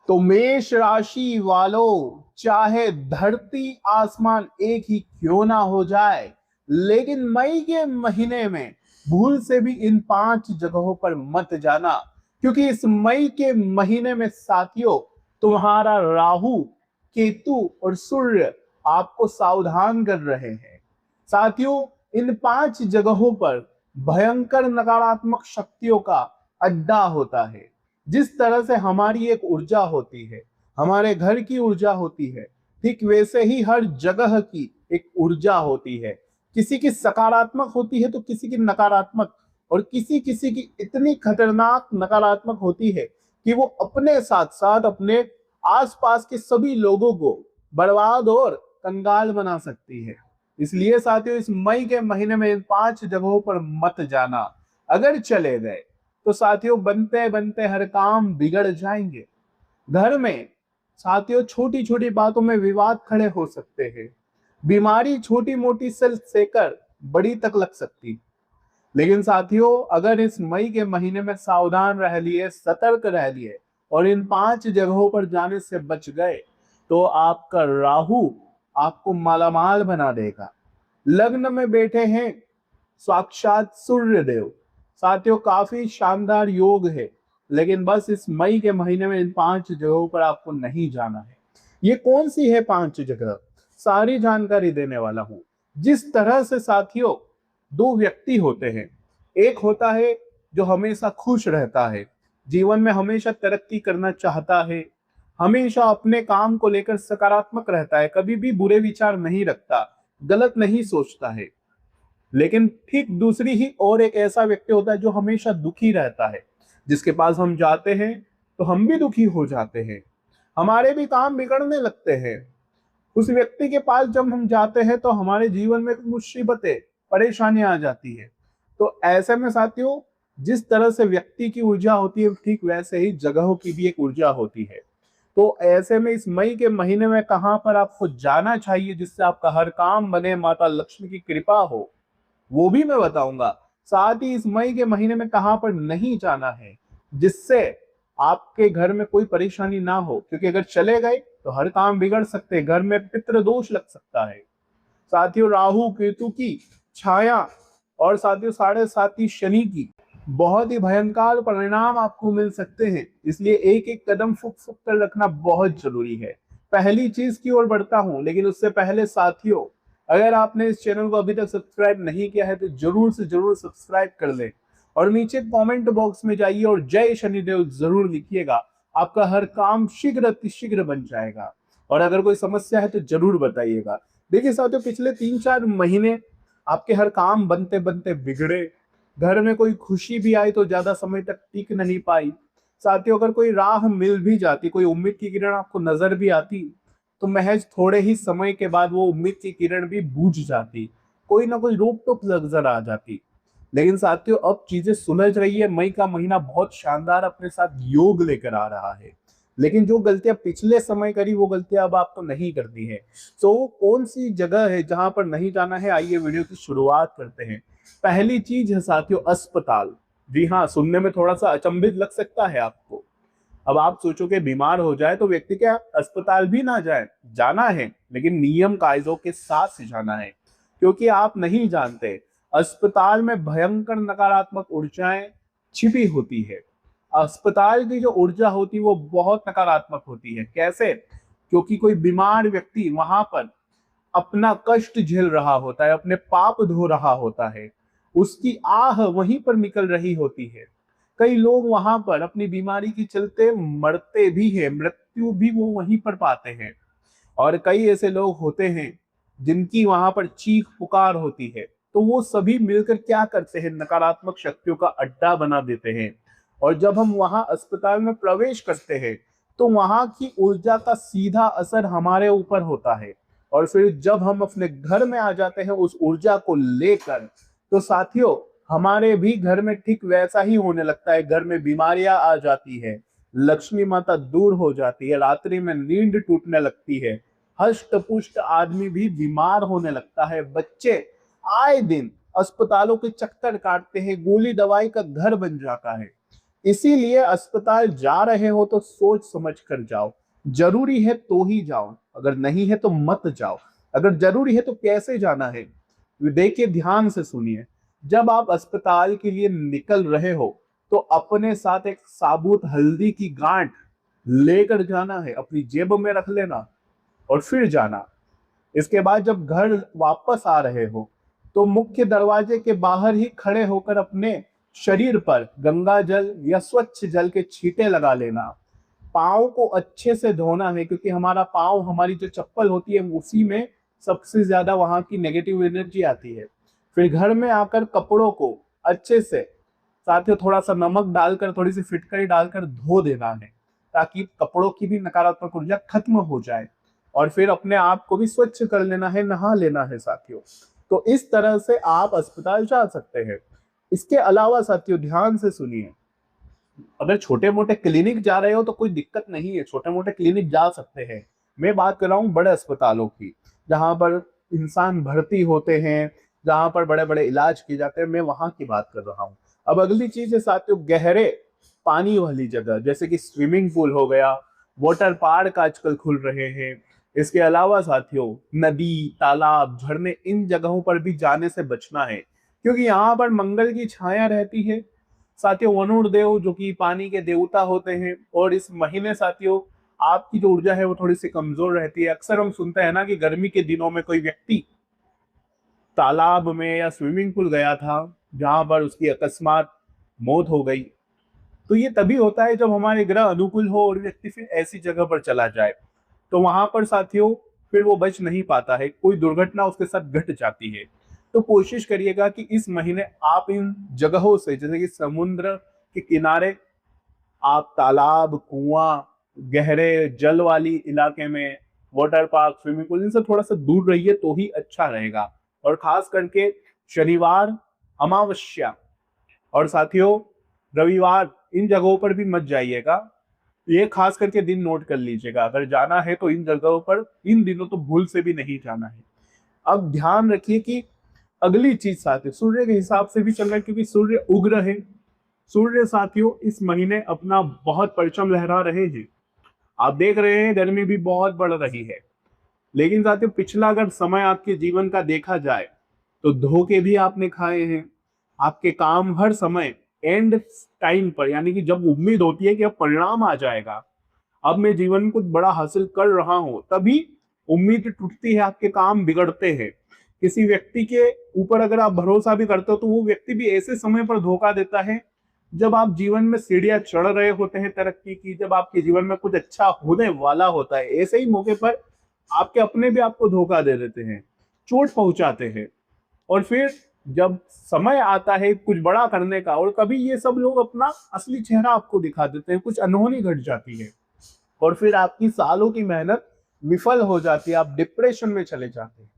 तो मेष राशि वालों, चाहे धरती आसमान एक ही क्यों ना हो जाए, लेकिन मई के महीने में भूल से भी इन 5 जगहों पर मत जाना। क्योंकि इस मई के महीने में साथियों, तुम्हारा राहु, केतु और सूर्य आपको सावधान कर रहे हैं। साथियों, इन 5 जगहों पर भयंकर नकारात्मक शक्तियों का अड्डा होता है। जिस तरह से हमारी एक ऊर्जा होती है, हमारे घर की ऊर्जा होती है, ठीक वैसे ही हर जगह की एक ऊर्जा होती है। किसी की सकारात्मक होती है तो किसी की नकारात्मक, और किसी किसी की इतनी खतरनाक नकारात्मक होती है कि वो अपने साथ साथ अपने आसपास के सभी लोगों को बर्बाद और कंगाल बना सकती है। इसलिए साथियों, इस मई के महीने में इन 5 जगहों पर मत जाना। अगर चले गए तो साथियों, बनते बनते हर काम बिगड़ जाएंगे। घर में साथियों, छोटी छोटी बातों में विवाद खड़े हो सकते हैं। बीमारी छोटी मोटी से लेकर बड़ी तक लग सकती। लेकिन साथियों, अगर इस मई के महीने में सावधान रह लिए, सतर्क रह लिए और इन 5 जगहों पर जाने से बच गए, तो आपका राहु आपको मालामाल बना देगा। लग्न में बैठे हैं साक्षात सूर्य देव। साथियों, काफी शानदार योग है। लेकिन बस इस मई के महीने में इन 5 जगहों पर आपको नहीं जाना है। ये कौन सी है 5 जगह, सारी जानकारी देने वाला हूं। जिस तरह से साथियों, 2 व्यक्ति होते हैं। एक होता है जो हमेशा खुश रहता है, जीवन में हमेशा तरक्की करना चाहता है, हमेशा अपने काम को लेकर सकारात्मक रहता है, कभी भी बुरे विचार नहीं रखता, गलत नहीं सोचता है। लेकिन ठीक दूसरी ही और एक ऐसा व्यक्ति होता है जो हमेशा दुखी रहता है, जिसके पास हम जाते हैं तो हम भी दुखी हो जाते हैं, हमारे भी काम बिगड़ने लगते हैं। उस व्यक्ति के पास जब हम जाते हैं तो हमारे जीवन में मुसीबतें, परेशानियां आ जाती है। तो ऐसे में साथियों, जिस तरह से व्यक्ति की ऊर्जा होती है, ठीक वैसे ही जगहों की भी एक ऊर्जा होती है। तो ऐसे में इस मई के महीने में कहां पर आपको जाना चाहिए जिससे आपका हर काम बने, माता लक्ष्मी की कृपा हो, वो भी मैं बताऊंगा। साथ ही इस मई के महीने में कहां पर नहीं जाना है जिससे आपके घर में कोई परेशानी ना हो, क्योंकि अगर चले गए तो हर काम बिगड़ सकते हैं, घर में पितृ दोष लग सकता है। साथियों, राहु केतु की छाया और साथियों 7.5 शनि की बहुत ही भयंकर परिणाम आपको मिल सकते हैं। इसलिए एक एक कदम फुक फुक कर रखना बहुत जरूरी है। पहली चीज की ओर बढ़ता हूं, लेकिन उससे पहले साथियों, अगर आपने इस चैनल को अभी तक सब्सक्राइब नहीं किया है तो जरूर से जरूर सब्सक्राइब कर ले, और नीचे कमेंट बॉक्स में जाइए और जय शनिदेव जरूर लिखिएगा। आपका हर काम शीघ्र अतिशीघ्र बन जाएगा। और अगर कोई समस्या है तो जरूर बताइएगा। देखिए साथियों, पिछले 3-4 महीने आपके हर काम बनते बनते बिगड़े। घर में कोई खुशी भी आई तो ज्यादा समय तक टिक नहीं पाई। साथियों, अगर कोई राह मिल भी जाती, कोई उम्मीद की किरण आपको नजर भी आती, तो महज थोड़े ही समय के बाद वो उम्मीद की किरण भी बुझ जाती, कोई ना कोई रोक टोक नजर आ जाती। लेकिन साथियों, अब चीजें सुलझ रही है। मई का महीना बहुत शानदार अपने साथ योग लेकर आ रहा है। लेकिन जो गलतियां पिछले समय करी, वो गलतियां अब आपको नहीं करनी है। तो कौन सी जगह है जहां पर नहीं जाना है, आइए वीडियो की शुरुआत करते हैं। पहली चीज है साथियों, अस्पताल। जी हाँ, सुनने में थोड़ा सा अचंभित लग सकता है आपको। अब आप सोचोगे बीमार हो जाए तो व्यक्ति क्या अस्पताल भी ना जाए? जाना है, लेकिन नियम कायदों के साथ से जाना है। क्योंकि आप नहीं जानते, अस्पताल में भयंकर नकारात्मक ऊर्जाएं छिपी होती है। अस्पताल की जो ऊर्जा होती है वो बहुत नकारात्मक होती है। कैसे? क्योंकि कोई बीमार व्यक्ति वहां पर अपना कष्ट झेल रहा होता है, अपने पाप धो रहा होता है, उसकी आह वहीं पर निकल रही होती है। कई लोग वहां पर अपनी बीमारी के चलते मरते भी हैं, मृत्यु भी वो वहीं पर पाते हैं। और कई ऐसे लोग होते हैं जिनकी वहां पर चीख पुकार होती है। तो वो सभी मिलकर क्या करते हैं, नकारात्मक शक्तियों का अड्डा बना देते हैं। और जब हम वहां अस्पताल में प्रवेश करते हैं तो वहां की ऊर्जा का सीधा असर हमारे ऊपर होता है। और फिर जब हम अपने घर में आ जाते हैं उस ऊर्जा को लेकर, तो साथियों, हमारे भी घर में ठीक वैसा ही होने लगता है। घर में बीमारियां आ जाती है, लक्ष्मी माता दूर हो जाती है, रात्रि में नींद टूटने लगती है, हष्ट पुष्ट आदमी भी बीमार होने लगता है। बच्चे आए दिन अस्पतालों के चक्कर काटते हैं, गोली दवाई का घर बन जाता है। इसीलिए अस्पताल जा रहे हो तो सोच समझ कर जाओ। जरूरी है तो ही जाओ, अगर नहीं है तो मत जाओ। अगर जरूरी है तो कैसे जाना है, देखिए ध्यान से सुनिए। जब आप अस्पताल के लिए निकल रहे हो तो अपने साथ एक साबुत हल्दी की गांठ लेकर जाना है, अपनी जेब में रख लेना और फिर जाना। इसके बाद जब घर वापस आ रहे हो तो मुख्य दरवाजे के बाहर ही खड़े होकर अपने शरीर पर गंगा जल या स्वच्छ जल के छींटे लगा लेना। पाँव को अच्छे से धोना है, क्योंकि हमारा पाँव, हमारी जो चप्पल होती है, उसी में सबसे ज्यादा वहां की नेगेटिव एनर्जी आती है। फिर घर में आकर कपड़ों को अच्छे से, साथ ही थोड़ा सा नमक डालकर, थोड़ी सी फिटकरी डालकर धो देना है, ताकि कपड़ों की भी नकारात्मक ऊर्जा खत्म हो जाए। और फिर अपने आप को भी स्वच्छ कर लेना है, नहा लेना है साथियों। तो इस तरह से आप अस्पताल जा सकते हैं। इसके अलावा साथियों ध्यान से सुनिए, अगर छोटे मोटे क्लिनिक जा रहे हो तो कोई दिक्कत नहीं है, छोटे मोटे क्लिनिक जा सकते हैं। मैं बात कर रहा हूँ बड़े अस्पतालों की, जहां पर इंसान भर्ती होते हैं, जहां पर बड़े बड़े इलाज किए जाते हैं, मैं वहां की बात कर रहा हूँ। अब अगली चीज है साथियों, गहरे पानी वाली जगह, जैसे कि स्विमिंग पूल हो गया, वाटर पार्क आजकल खुल रहे हैं। इसके अलावा साथियों नदी, तालाब, झरने, इन जगहों पर भी जाने से बचना है, क्योंकि यहाँ पर मंगल की छाया रहती है। साथियों वरुण देव जो कि पानी के देवता होते हैं, और इस महीने साथियों आपकी जो ऊर्जा है वो थोड़ी सी कमजोर रहती है। अक्सर हम सुनते हैं ना कि गर्मी के दिनों में कोई व्यक्ति तालाब में या स्विमिंग पूल गया था, जहां पर उसकी अकस्मात मौत हो गई। तो ये तभी होता है जब हमारे ग्रह अनुकूल हो और व्यक्ति फिर ऐसी जगह पर चला जाए, तो वहां पर साथियों फिर वो बच नहीं पाता है, कोई दुर्घटना उसके साथ घट जाती है। तो कोशिश करिएगा कि इस महीने आप इन जगहों से, जैसे कि समुद्र के किनारे, आप तालाब, कुआं, गहरे जल वाली इलाके में, वाटर पार्क, स्विमिंग पूल, इनसे थोड़ा सा दूर रहिए तो ही अच्छा रहेगा। और खास करके शनिवार, अमावस्या और साथियों रविवार, इन जगहों पर भी मत जाइएगा। ये खास करके दिन नोट कर लीजिएगा, अगर जाना है तो इन जगहों पर इन दिनों तो भूल से भी नहीं जाना है। अब ध्यान रखिए कि अगली चीज साथियों, सूर्य के हिसाब से भी चल रहा है, क्योंकि सूर्य उग्र है। सूर्य साथियों इस महीने अपना बहुत परचम लहरा रहे हैं। आप देख रहे हैं गर्मी भी बहुत बढ़ रही है। लेकिन साथियों पिछला अगर समय आपके जीवन का देखा जाए तो धोखे भी आपने खाए हैं। आपके काम हर समय एंड टाइम पर, यानी कि जब उम्मीद होती है कि अब परिणाम आ जाएगा, अब मैं जीवन में कुछ बड़ा हासिल कर रहा हूं, तभी उम्मीद टूटती है, आपके काम बिगड़ते हैं। किसी व्यक्ति के ऊपर अगर आप भरोसा भी करते हो तो वो व्यक्ति भी ऐसे समय पर धोखा देता है जब आप जीवन में सीढ़ियां चढ़ रहे होते हैं तरक्की की, जब आपके जीवन में कुछ अच्छा होने वाला होता है, ऐसे ही मौके पर आपके अपने भी आपको धोखा दे देते हैं, चोट पहुंचाते हैं। और फिर जब समय आता है कुछ बड़ा करने का, और कभी ये सब लोग अपना असली चेहरा आपको दिखा देते हैं, कुछ अनहोनी घट जाती है और फिर आपकी सालों की मेहनत विफल हो जाती है, आप डिप्रेशन में चले जाते हैं।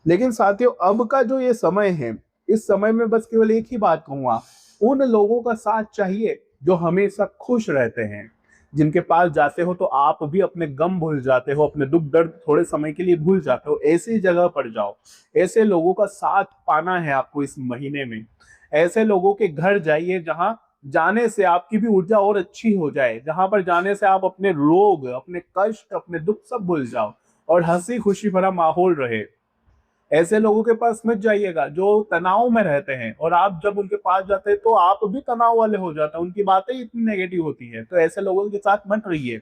लेकिन साथियों अब का जो ये समय है, इस समय में बस केवल एक ही बात कहूंगा, उन लोगों का साथ चाहिए जो हमेशा खुश रहते हैं। जिनके पास जाते हो तो आप भी अपने गम भूल जाते हो, अपने दुख दर्द थोड़े समय के लिए भूल जाते हो, ऐसी जगह पर जाओ। ऐसे लोगों का साथ पाना है आपको इस महीने में। ऐसे लोगों के घर जाइए जहां जाने से आपकी भी ऊर्जा और अच्छी हो जाए, जहां पर जाने से आप अपने रोग, अपने कष्ट, अपने दुख सब भूल जाओ और हंसी खुशी भरा माहौल रहे। ऐसे लोगों के पास मत जाइएगा जो तनाव में रहते हैं, और आप जब उनके पास जाते हैं तो आप भी तनाव वाले हो जाते हैं, उनकी बातें ही इतनी नेगेटिव होती है, तो ऐसे लोगों के साथ मत रहिए।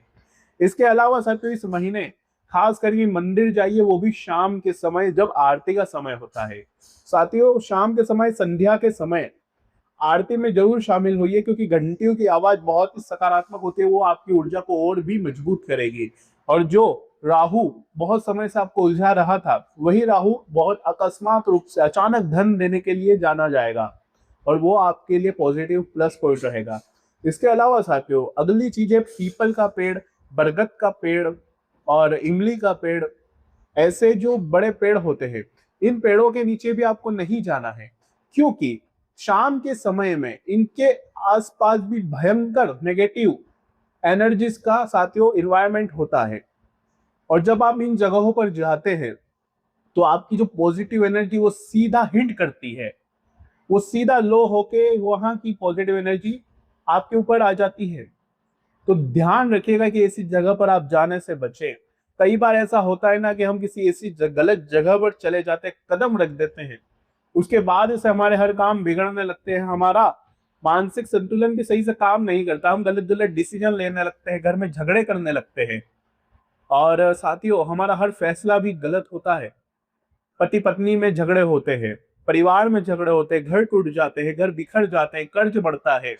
इसके अलावा साथियों इस महीने खास करके मंदिर जाइए, वो भी शाम के समय जब आरती का समय होता है। साथियों शाम के समय, संध्या के समय आरती में जरूर शामिल होइए, क्योंकि घंटियों की आवाज बहुत ही सकारात्मक होती है, वो आपकी ऊर्जा को और भी मजबूत करेगी। और जो राहु बहुत समय से आपको उलझा रहा था, वही राहु बहुत अकस्मात रूप से अचानक धन देने के लिए जाना जाएगा, और वो आपके लिए पॉजिटिव प्लस पॉइंट रहेगा। इसके अलावा साथियों अगली चीज है पीपल का पेड़, बरगद का पेड़ और इमली का पेड़। ऐसे जो बड़े पेड़ होते हैं, इन पेड़ों के नीचे भी आपको नहीं जाना है, क्योंकि शाम के समय में इनके आसपास भी भयंकर नेगेटिव एनर्जीज का साथियों इन्वायरमेंट होता है। और जब आप इन जगहों पर जाते हैं तो आपकी जो पॉजिटिव एनर्जी वो सीधा हिट करती है, वो सीधा लो होके वहां की पॉजिटिव एनर्जी आपके ऊपर आ जाती है। तो ध्यान रखिएगा कि ऐसी जगह पर आप जाने से बचें। कई बार ऐसा होता है ना कि हम किसी ऐसी गलत जगह पर चले जाते हैं, कदम रख देते हैं, उसके बाद से हमारे हर काम बिगड़ने लगते हैं, हमारा मानसिक संतुलन भी सही से काम नहीं करता, हम गलत गलत डिसीजन लेने लगते हैं, घर में झगड़े करने लगते हैं, और साथियों हमारा हर फैसला भी गलत होता है। पति पत्नी में झगड़े होते हैं, परिवार में झगड़े होते हैं, घर टूट जाते हैं, घर बिखर जाते हैं, कर्ज बढ़ता है।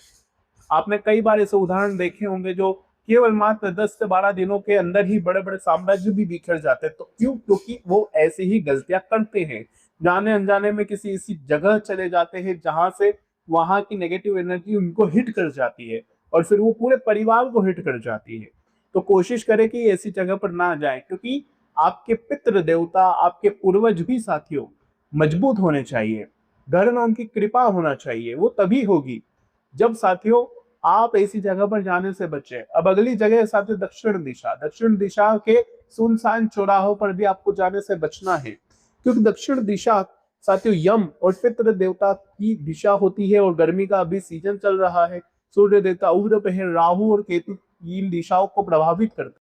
आपने कई बार ऐसे उदाहरण देखे होंगे जो केवल मात्र 10 से 12 दिनों के अंदर ही बड़े बड़े साम्राज्य भी बिखर जाते हैं। तो क्यों? क्योंकि वो ऐसी ही गलतियां करते हैं, जाने अनजाने में किसी ऐसी जगह चले जाते हैं जहां से वहां की नेगेटिव एनर्जी उनको हिट कर जाती है, और फिर वो पूरे परिवार को हिट कर जाती है। तो कोशिश करें कि ऐसी जगह पर ना जाएं, क्योंकि आपके पितृ देवता, आपके पूर्वज भी साथियों मजबूत होने चाहिए, घर में उनकी कृपा होना चाहिए। वो तभी होगी जब साथियों आप ऐसी जगह पर जाने से बचे। अब अगली जगह है साथियों दक्षिण दिशा। दक्षिण दिशा के सुनसान चौराहों पर भी आपको जाने से बचना है, क्योंकि दक्षिण दिशा साथियों यम और पितृ देवता की दिशा होती है, और गर्मी का अभी सीजन चल रहा है। सूर्य देवता उग्र पे है, राहु और केतु इन दिशाओं को प्रभावित करते हैं।